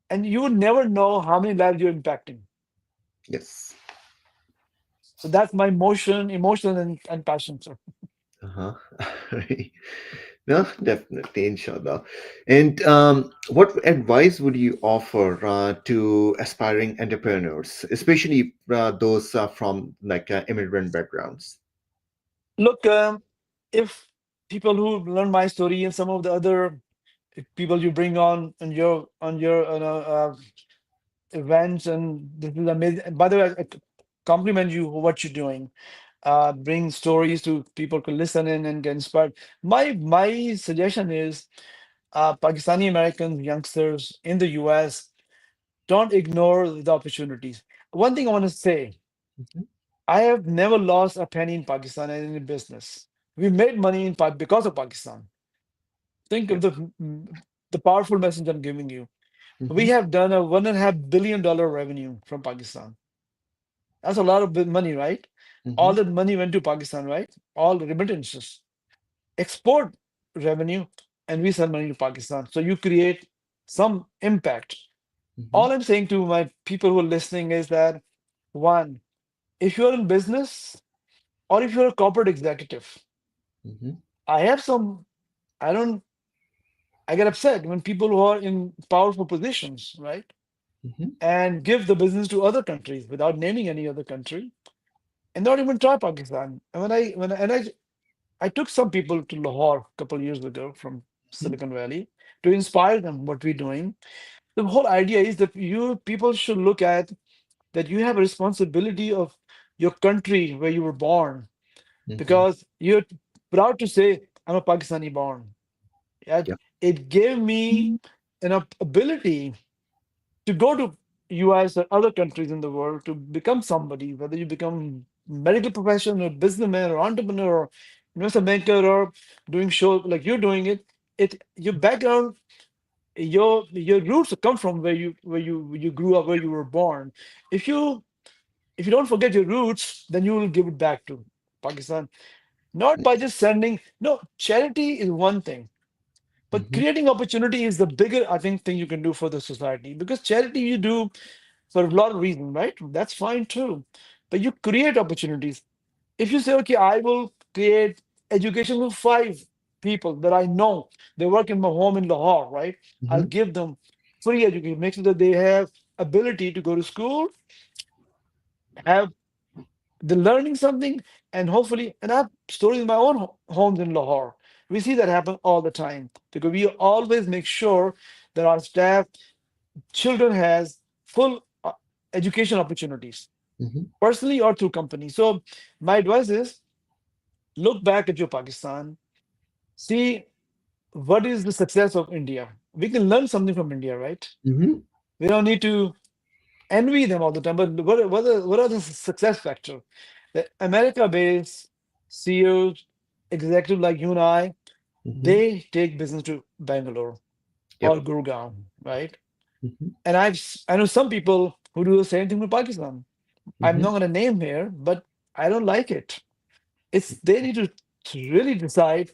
and you would never know how many lives you're impacting. Yes. So that's my emotion and passion, sir. Uh-huh. No, definitely, inshallah. And what advice would you offer to aspiring entrepreneurs, especially those from like immigrant backgrounds? Look, if people who learn my story and some of the other people you bring on your events, and this is amazing. By the way, I compliment you for what you're doing. Bring stories to people to listen in and get inspired. My suggestion is Pakistani American youngsters in the US, don't ignore the opportunities. One thing I want to say, Mhm. I have never lost a penny in Pakistan in any business. We made money because of Pakistan. Think of Yep. the powerful message I'm giving you. We Mm-hmm. have done a $1.5 billion revenue from Pakistan. That's a lot of money, right? Mm-hmm. All that money went to Pakistan, right? All the remittances, export revenue, and we send money to Pakistan. So you create some impact. Mm-hmm. All I'm saying to my people who are listening is that one, if you're in business or if you're a corporate executive, Mm-hmm. I have some, I don't, I get upset when people who are in powerful positions, right? Mm-hmm. And give the business to other countries without naming any other country and not even try Pakistan. And I took some people to Lahore a couple of years ago from Silicon Valley to inspire them what we're doing. The whole idea is that you people should look at that you have a responsibility of your country where you were born Mm-hmm. because you're proud to say I'm a Pakistani born. Yeah, Yep. it gave me an ability to go to US or other countries in the world to become somebody, whether you become medical professional or businessman or entrepreneur or investment banker or doing show like you're doing it, your background, your roots come from where you grew up, where you were born. If you if you don't forget your roots, then you will give it back to Pakistan. Not by just sending. No, charity is one thing, but Mhm. creating opportunity is the bigger, I think, thing you can do for the society. Because charity you do for a lot of reasons, right? That's fine too. But you create opportunities. If you say, okay, I will create education for 5 people that I know, they work in my home in Lahore, right? I'll Mhm. give them free education, make sure that they have ability to go to school, have the learning something, and hopefully, and I have stories in my own homes in Lahore. We see that happen all the time because we always make sure that our staff, children has full education opportunities, Mhm. personally or through companies. So my advice is look back at your Pakistan, see what is the success of India. We can learn something from India, right? Mhm. We don't need to envy them all the time. But what are the success factor? The America-based CEOs, executive like you and I, Mhm. they take business to Bangalore or Yep. Gurgaon, right? Mhm. And I know some people who do the same thing with Pakistan. I'm not Mhm. going to name here, but I don't like it. It's they need to really decide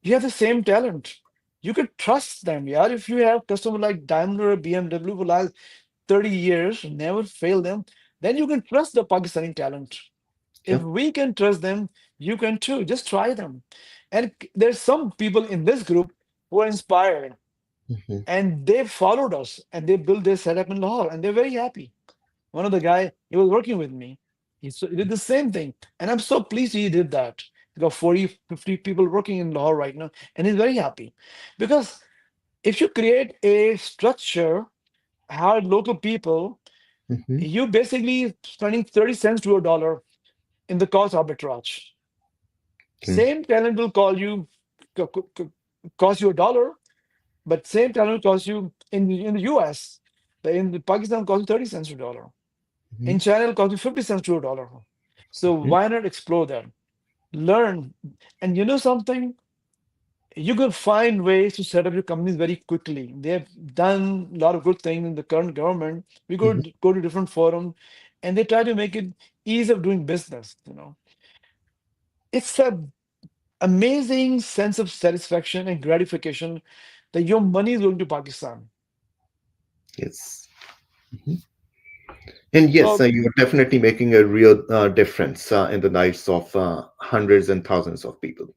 you have the same talent. You could trust them, yeah. If you have customer like Daimler or BMW for last 30 years, never fail them, then you can trust the Pakistani talent. If Yep. we can trust them, you can too. Just try them. And there's some people in this group who are inspired Mhm. and they followed us and they built their setup in Lahore and they're very happy. One of the guy, he was working with me. He did the same thing. And I'm so pleased he did that. He got 40, 50 people working in Lahore right now, and he's very happy. Because if you create a structure, hire local people, Mhm. you basically spending 30 cents to a dollar in the cost arbitrage. Okay. Same talent will cost you a dollar, but same talent will cost you in the US. But in the Pakistan cost you 30 cents to a dollar. In Mhm. China, it'll cost you 50 cents to a dollar. So Mhm. why not explore that? Learn. And you know something? You can find ways to set up your companies very quickly. They have done a lot of good things in the current government. We Mhm. go to different forums and they try to make it ease of doing business, you know. It's a amazing sense of satisfaction and gratification that your money is going to Pakistan. Yes. Mhm. And yes, So you are definitely making a real difference in the lives of hundreds and thousands of people.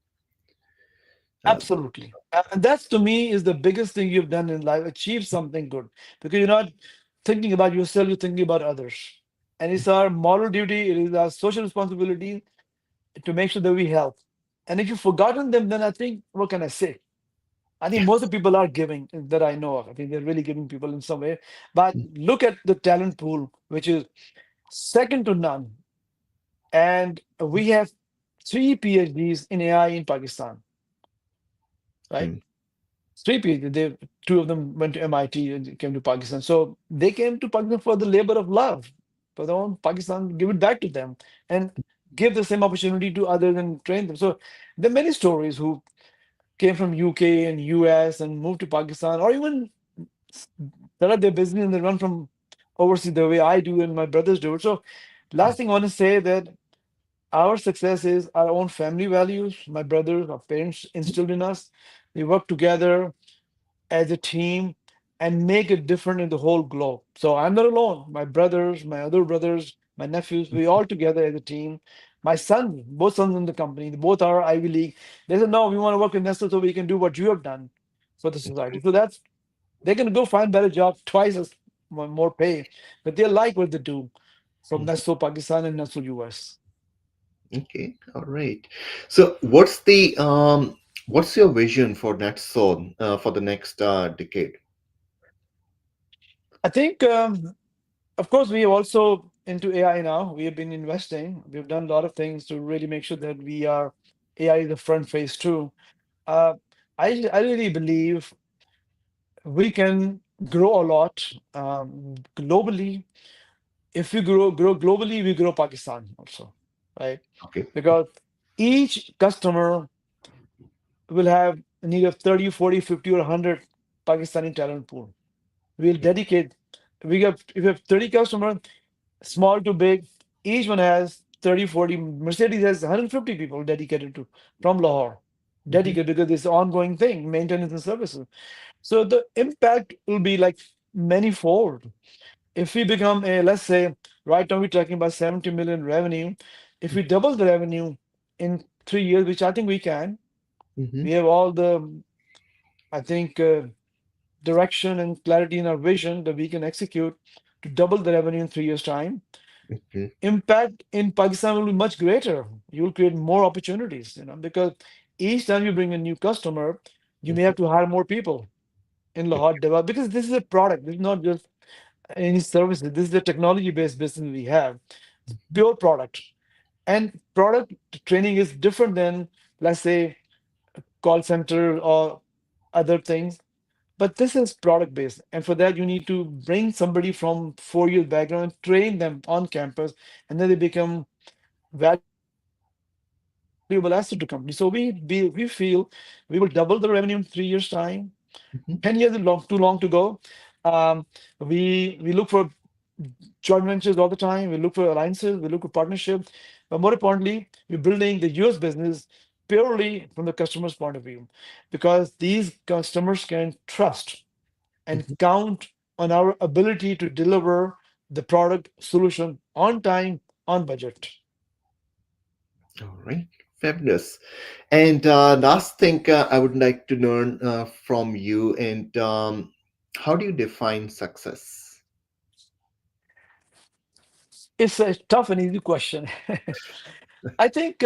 Um, absolutely. And that's to me is the biggest thing you've done in life, achieve something good. Because you're not thinking about yourself, you're thinking about others. And it's our moral duty, it is our social responsibility to make sure that we help. And if you've forgotten them, then I think, what can I say? I think yeah. most of the people are giving that I know of. I think they're really giving people in some way. But look at the talent pool, which is second to none. And we have 3 PhDs in AI in Pakistan, right? Mm. 3 PhDs. Two of them went to MIT and came to Pakistan. So they came to Pakistan for the labor of love, for their own Pakistan, give it back to them and give the same opportunity to others and train them. So there are many stories who came from UK and US and moved to Pakistan, or even set up their business and they run from overseas the way I do and my brothers do it. So last thing I want to say that our success is our own family values. My brothers, our parents instilled in us. We work together as a team and make it different in the whole globe. So I'm not alone. My brothers, my other brothers, my nephews, we all together as a team. My son, both sons in the company, they both are Ivy League. They said, no, we want to work with NetSol so we can do what you have done for the society. So that's they can go find better job, twice as more pay, but they like what they do from NetSol Pakistan and NetSol US. Okay, all right. So, what's your vision for NetSol for the next decade? I think, of course, we are also into AI now. We have been investing. We've done a lot of things to really make sure that we are AI is the front face too. Uh, I really believe we can grow a lot globally. If we grow globally, we grow Pakistan also, right? Okay. Because each customer will have a need of 30, 40, 50, or 100 Pakistani talent pool. We'll dedicate, if we have 30 customers, small to big. Each one has 30, 40. Mercedes has 150 people dedicated to from Lahore, Mhm. dedicated because it's an ongoing thing, maintenance and services. So the impact will be like many-fold. If we become a, let's say, right now we're talking about 70 million revenue. If we double the revenue in 3 years, which I think we can, we Mhm. have all the, I think, direction and clarity in our vision that we can execute to double the revenue in 3 years' time. Mhm. Impact in Pakistan will be much greater. You will create more opportunities, because each time you bring a new customer, you may Mhm. have to hire more people in Yep. Lahore develop because this is a product. This is not just any services. This is a technology-based business we have, Mhm. pure product. And product training is different than, let's say, call center or other things. But this is product based. And for that, you need to bring somebody from 4 years background and train them on campus, and then they become valuable asset to company. So we feel we will double the revenue in 3 years' time. Mhm. 10 years is too long to go. Um, we look for joint ventures all the time. We look for alliances. We look for partnerships. But more importantly, we're building the US business purely from the customer's point of view, because these customers can trust and Mhm. count on our ability to deliver the product solution on time, on budget. All right. Fabulous. And last thing I would like to learn from you, and how do you define success? It's a tough and easy question. I think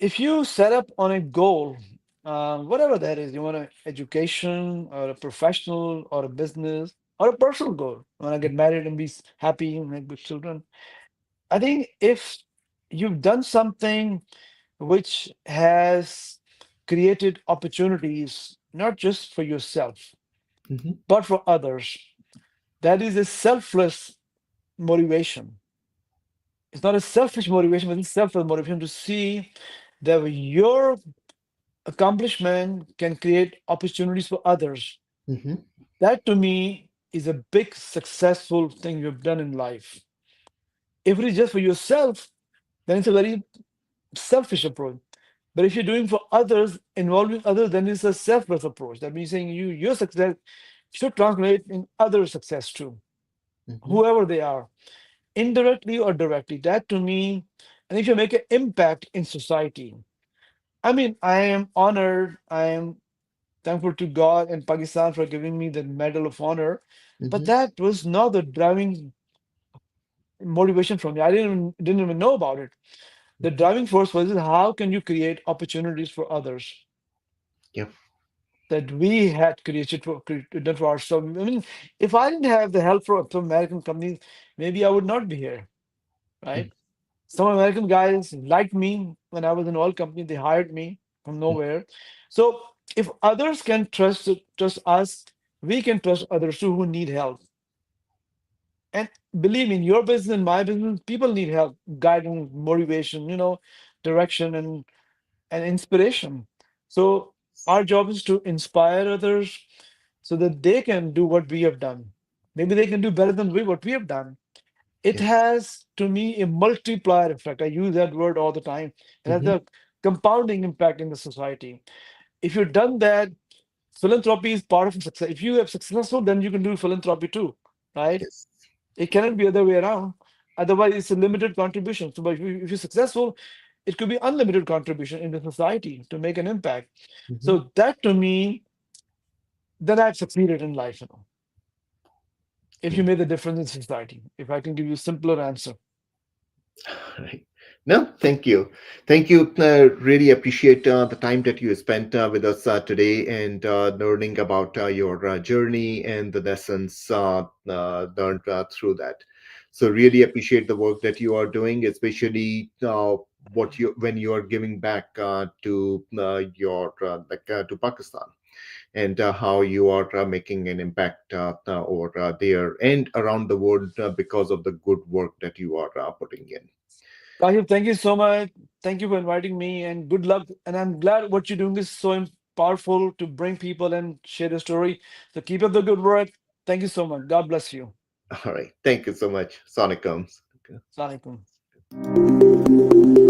if you set up on a goal, whatever that is, you want an education or a professional or a business or a personal goal, you want to get married and be happy and have good children. I think if you've done something which has created opportunities, not just for yourself, Mhm. but for others, that is a selfless motivation. It's not a selfish motivation, but it's selfless motivation to see that your accomplishment can create opportunities for others. Mhm. That to me is a big successful thing you've done in life. If it is just for yourself, then it's a very selfish approach. But if you're doing for others, involving others, then it's a selfless approach. That means saying your success should translate in other success too, Mhm. whoever they are, indirectly or directly. That to me, and if you make an impact in society, I mean, I am honored. I am thankful to God and Pakistan for giving me the Medal of Honor. But Mhm. that was not the driving motivation for me. I didn't even know about it. The Mhm. driving force was how can you create opportunities for others Yep. that we had done for ourselves. I mean, if I didn't have the help from American companies, maybe I would not be here, right? Mhm. Some American guys liked me when I was in oil company. They hired me from nowhere. So if others can trust us, we can trust others too who need help. And believe me, in your business, in my business, people need help, guidance, motivation, direction and inspiration. So our job is to inspire others so that they can do what we have done. Maybe they can do better than what we have done. It Yes. has, to me, a multiplier effect. I use that word all the time. It has Mhm. a compounding impact in the society. If you've done that, philanthropy is part of success. If you have successful, then you can do philanthropy too, right? Yes. It cannot be other way around. Otherwise, it's a limited contribution. So, but if you're successful, it could be unlimited contribution in the society to make an impact. Mhm. So that to me, then I've succeeded in life. If you Okay. made the difference in society, if I can give you a simpler answer. Right. No, thank you. Thank you. Really appreciate the time that you spent with us today and learning about your journey and the lessons learned through that. So really appreciate the work that you are doing, especially what you when you are giving back to your to Pakistan and how you are making an impact over there and around the world because of the good work that you are putting in. Kashif, thank you so much. Thank you for inviting me and good luck. And I'm glad what you're doing is so powerful to bring people and share the story. So keep up the good work. Thank you so much. God bless you. All right. Thank you so much, Sonic Combs. Assalamu alaikum.